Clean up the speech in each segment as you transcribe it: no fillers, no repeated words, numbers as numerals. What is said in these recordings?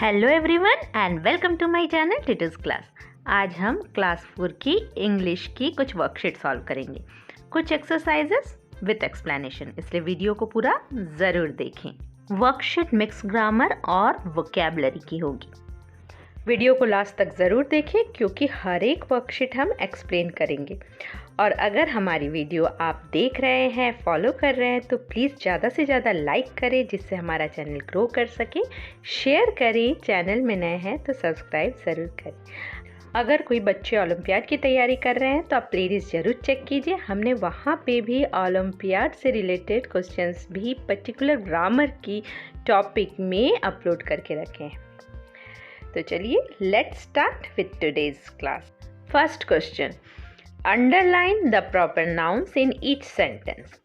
Hello everyone and welcome to my channel Titu's class. आज हम class 4 की इंग्लिश की कुछ वर्कशीट सॉल्व करेंगे, कुछ एक्सरसाइजेस विद एक्सप्लेनेशन, इसलिए वीडियो को पूरा ज़रूर देखें। वर्कशीट मिक्स ग्रामर और वोकैबुलरी की होगी। वीडियो को लास्ट तक ज़रूर देखें क्योंकि हर एक वर्कशीट हम एक्सप्लेन करेंगे। और अगर हमारी वीडियो आप देख रहे हैं, फॉलो कर रहे हैं तो प्लीज़ ज़्यादा से ज़्यादा लाइक करें जिससे हमारा चैनल ग्रो कर सके। शेयर करें, चैनल में नए हैं तो सब्सक्राइब ज़रूर करें। अगर कोई बच्चे ओलंपियाड की तैयारी कर रहे हैं तो आप प्लेलिस्ट ज़रूर चेक कीजिए। हमने वहाँ पे भी ओलंपियाड से रिलेटेड क्वेश्चंस भी पर्टिकुलर ग्रामर की टॉपिक में अपलोड करके रखे हैं। तो चलिए let's start with today's class. First question, underline the proper nouns in each sentence.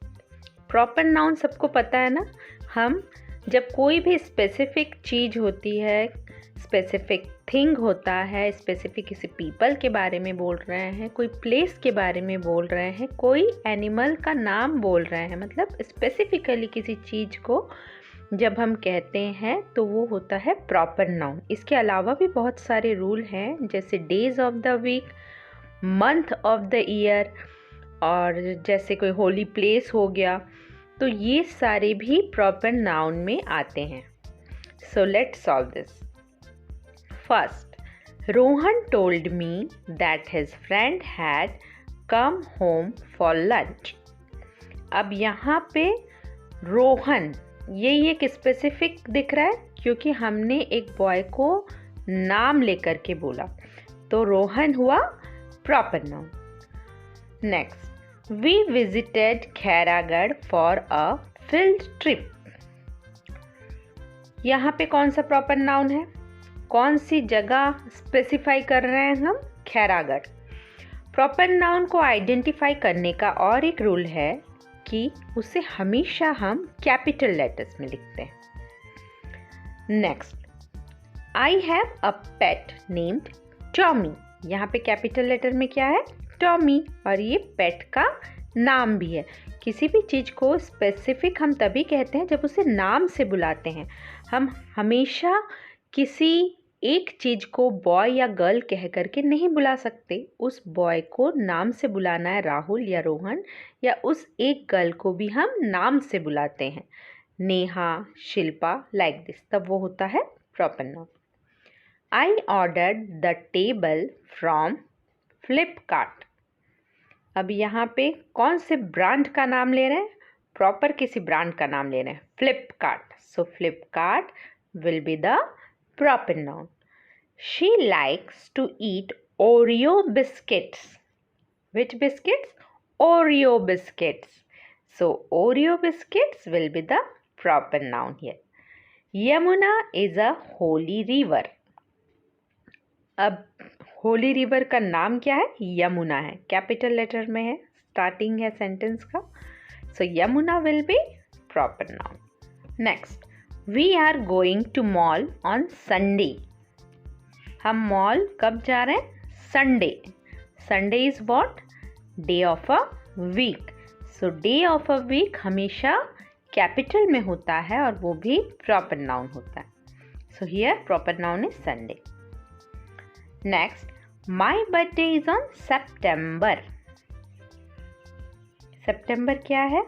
Proper noun सबको पता है ना, हम जब कोई भी स्पेसिफिक चीज़ होती है, स्पेसिफिक थिंग होता है, स्पेसिफिक किसी पीपल के बारे में बोल रहे हैं, कोई प्लेस के बारे में बोल रहे हैं, कोई एनिमल का नाम बोल रहे हैं, मतलब स्पेसिफिकली किसी चीज़ को जब हम कहते हैं तो वो होता है प्रॉपर नाउन। इसके अलावा भी बहुत सारे रूल हैं, जैसे days of the week, month of the year, और जैसे कोई होली प्लेस हो गया, तो ये सारे भी प्रॉपर नाउन में आते हैं। So let's solve this. First, Rohan told me that his friend had come home for lunch. अब यहाँ पे रोहन, ये एक स्पेसिफिक दिख रहा है क्योंकि हमने एक बॉय को नाम लेकर के बोला, तो रोहन हुआ proper noun. Next, we visited Khairagarh for a field trip. यहाँ पे कौन सा प्रॉपर नाउन है, कौन सी जगह स्पेसिफाई कर रहे हैं हम, खैरागढ़। प्रॉपर नाउन को आइडेंटिफाई करने का और एक रूल है कि उसे हमेशा हम कैपिटल लेटर्स में लिखते हैं। Next, I have a pet named Tommy. यहाँ पे कैपिटल लेटर में क्या है, टॉमी, और ये पेट का नाम भी है। किसी भी चीज़ को स्पेसिफिक हम तभी कहते हैं जब उसे नाम से बुलाते हैं। हम हमेशा किसी एक चीज़ को बॉय या गर्ल कह करके नहीं बुला सकते। उस बॉय को नाम से बुलाना है, राहुल या रोहन, या उस एक गर्ल को भी हम नाम से बुलाते हैं, नेहा, शिल्पा, लाइक दिस, तब वो होता है proper noun. I ordered the table from Flipkart. अब यहाँ पे कौन से ब्रांड का नाम ले रहे हैं, प्रॉपर किसी ब्रांड का नाम ले रहे हैं, Flipkart, so Flipkart will be the proper noun. She likes to eat Oreo biscuits. Which biscuits? Oreo biscuits. So Oreo biscuits will be the proper noun here. Yamuna is a holy river. अब Holi river का नाम क्या है, यमुना है, capital letter में है, starting है sentence का, so Yamuna will be proper noun. Next, We are going to mall on Sunday. हम मॉल कब जा रहे हैं, Sunday. Sunday is what, day of a week, so day of a week हमेशा कैपिटल में होता है और वो भी प्रॉपर नाउन होता है। So here proper noun is Sunday. Next, my birthday is on September. September क्या है,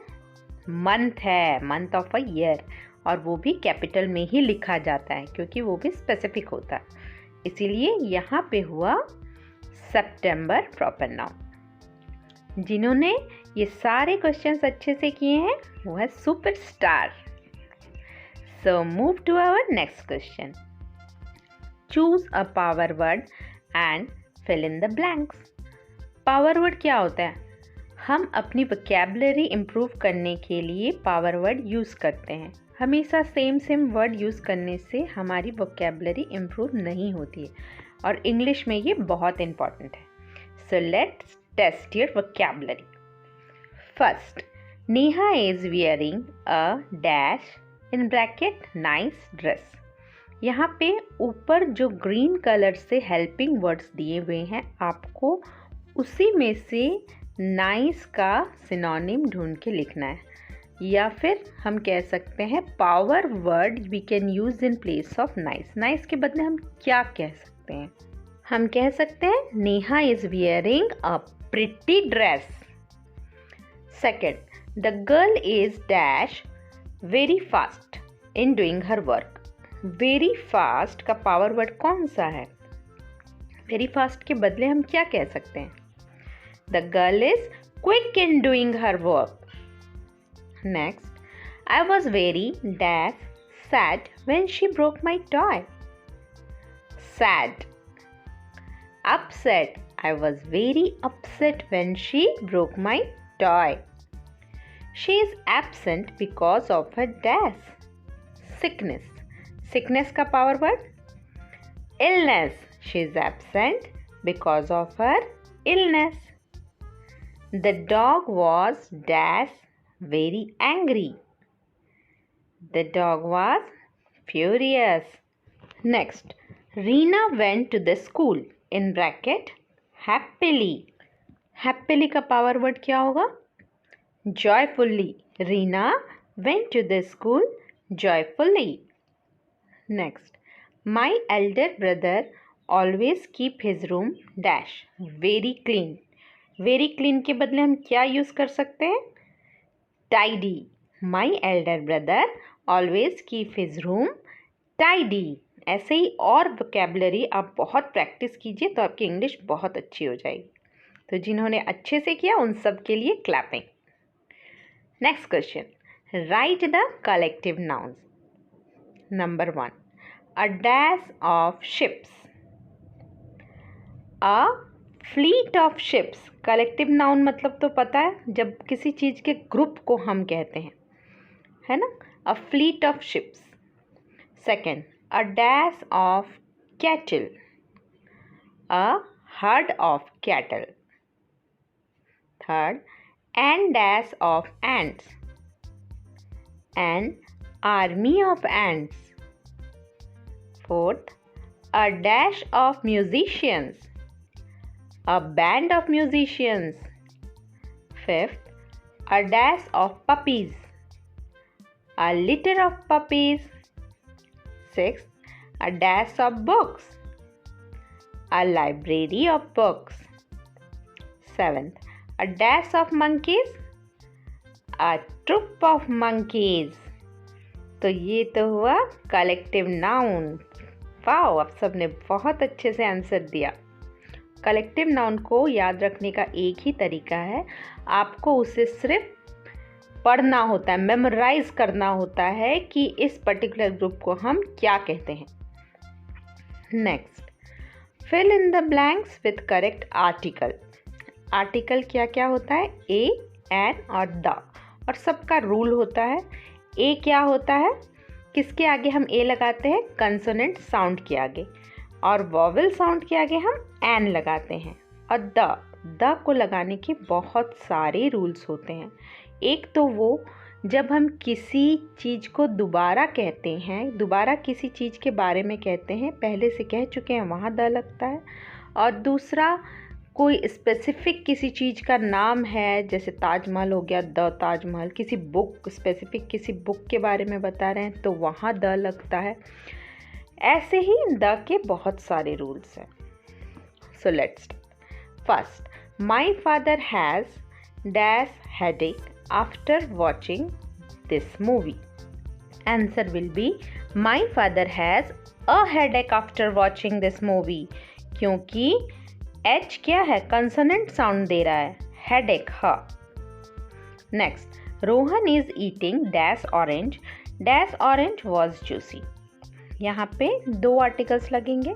मंथ है, मंथ ऑफ अ ईयर, और वो भी कैपिटल में ही लिखा जाता है क्योंकि वो भी स्पेसिफिक होता है, इसीलिए यहाँ पे हुआ सितंबर प्रॉपर नाउन। जिन्होंने ये सारे क्वेश्चंस अच्छे से किए हैं वो है superstar. So move to our next question. Choose a power word and fill in the blanks. Power word क्या होता है, हम अपनी वोकैबुलरी इम्प्रूव करने के लिए पावर वर्ड यूज़ करते हैं। हमेशा सेम वर्ड यूज़ करने से हमारी वोकैबुलरी इम्प्रूव नहीं होती है, और इंग्लिश में ये बहुत इम्पॉर्टेंट है। So let's test your vocabulary. First, Neha is wearing a dash in bracket nice dress. यहाँ पे ऊपर जो ग्रीन कलर से हेल्पिंग वर्ड्स दिए हुए हैं, आपको उसी में से नाइस का सिनोनिम ढूंढ के लिखना है। या फिर हम कह सकते हैं power word we can use in place of nice. Nice के बदले हम क्या कह सकते हैं? हम कह सकते हैं Neha is wearing a pretty dress. Second, the girl is dash very fast in doing her work. Very fast का पावर वर्ड कौन सा है? वेरी फास्ट के बदले हम क्या कह सकते हैं? The girl is quick in doing her work. Next, I was very dash sad when she broke my toy. Sad. Upset. I was very upset when she broke my toy. She is absent because of her dash. Sickness. Sickness का power word? Illness. She is absent because of her illness. The dog was dash very angry. The dog was furious. Next, Reena went to the school in bracket happily. Happily का power word क्या होगा? Joyfully. Reena went to the school joyfully. Next, my elder brother always keep his room dash very clean. Very clean के बदले हम क्या use कर सकते हैं? Tidy. My elder brother always keep his room tidy. ऐसे ही और वोकेबलरी आप बहुत प्रैक्टिस कीजिए तो आपकी इंग्लिश बहुत अच्छी हो जाएगी। तो जिन्होंने अच्छे से किया उन सब के लिए clapping. Next question, right the collective nouns. Number 1, a dash of ships. A fleet of ships. Collective noun मतलब तो पता है, जब किसी चीज़ के ग्रुप को हम कहते हैं, है ना? A fleet of ships. Second, a dash of cattle. A herd of cattle. Third, an dash of ants. An army of ants. Fourth, a dash of musicians. A band of musicians. Fifth, a dash of puppies. A litter of puppies. Sixth, a dash of books. A library of books. Seventh, a dash of monkeys. A troop of monkeys. तो ये तो हुआ collective noun. Wow, आप सबने बहुत अच्छे से answer दिया। कलेक्टिव नाउन को याद रखने का एक ही तरीका है, आपको उसे सिर्फ पढ़ना होता है, मेमोराइज करना होता है कि इस पर्टिकुलर ग्रुप को हम क्या कहते हैं। Next, fill in the blanks with correct article. Article क्या क्या होता है? ए, एन और द, और सबका रूल होता है। ए क्या होता है? किसके आगे हम ए लगाते हैं? कंसोनेंट साउंड के आगे, और वॉवेल साउंड के आगे हम एन लगाते हैं। और द को लगाने के बहुत सारे रूल्स होते हैं। एक तो वो जब हम किसी चीज़ को दोबारा कहते हैं, दोबारा किसी चीज़ के बारे में कहते हैं, पहले से कह चुके हैं वहाँ द लगता है। और दूसरा, कोई स्पेसिफिक किसी चीज़ का नाम है, जैसे ताजमहल हो गया, द ताजमहल। किसी बुक, स्पेसिफिक किसी बुक के बारे में बता रहे हैं तो वहाँ द लगता है। ऐसे ही द के बहुत सारे रूल्स हैं। So let's first, my father has dash headache after watching this movie. Answer will be my father has a headache after watching this movie, क्योंकि एच क्या है? कंसोनेंट साउंड दे रहा है, हेडेक ह। Next, Rohan is eating dash orange, dash orange was juicy. यहाँ पे दो articles लगेंगे।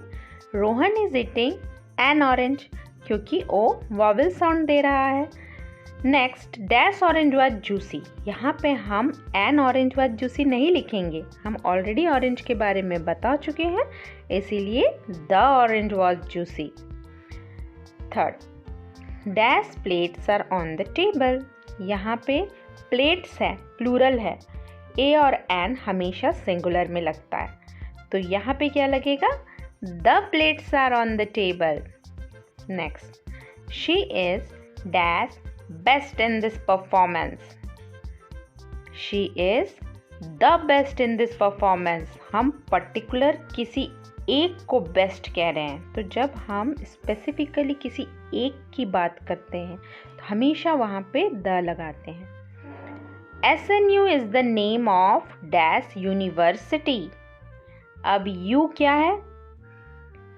Rohan is eating N orange, क्योंकि ओ वॉवेल साउंड दे रहा है। Next, dash orange was juicy, यहाँ पे हम एन ऑरेंज वाज जूसी नहीं लिखेंगे, हम ऑलरेडी ऑरेंज के बारे में बता चुके हैं, इसीलिए the orange was juicy. Third, dash plates are on the table, यहाँ पे प्लेट्स है, प्लूरल है, ए और एन हमेशा सिंगुलर में लगता है, तो यहाँ पे क्या लगेगा? The plates are on the table. Next, she is dash best in this performance, she is the best in this performance. हम पर्टिकुलर किसी एक को बेस्ट कह रहे हैं, तो जब हम स्पेसिफिकली किसी एक की बात करते हैं तो हमेशा वहाँ पे द लगाते हैं। SNU is the name of dash university. अब यू क्या है?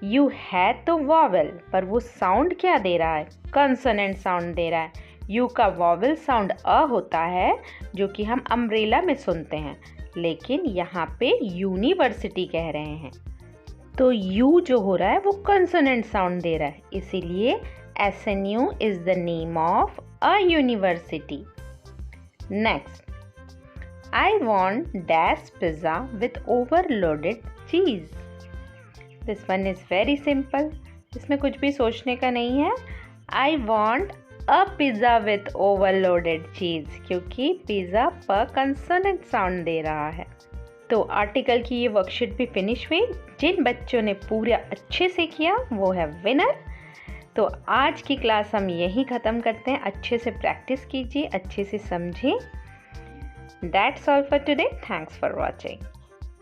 यू है तो वॉवेल, पर वो साउंड क्या दे रहा है? कंसोनेंट साउंड दे रहा है। यू का वॉवेल साउंड अ होता है, जो कि हम अम्ब्रेला में सुनते हैं, लेकिन यहाँ पे यूनिवर्सिटी कह रहे हैं, तो यू जो हो रहा है वो कंसोनेंट साउंड दे रहा है, इसीलिए SNU is the name of a university. Next, I want dash pizza with overloaded cheese. This one is very simple, इसमें कुछ भी सोचने का नहीं है। I want a pizza with overloaded cheese, क्योंकि पिज़्ज़ा पर कंसोनेंट साउंड दे रहा है। तो आर्टिकल की ये वर्कशीट भी फिनिश हुई। जिन बच्चों ने पूरा अच्छे से किया वो है विनर। तो आज की क्लास हम यहीं ख़त्म करते हैं। अच्छे से प्रैक्टिस कीजिए, अच्छे से समझें। That's all for today. Thanks for watching.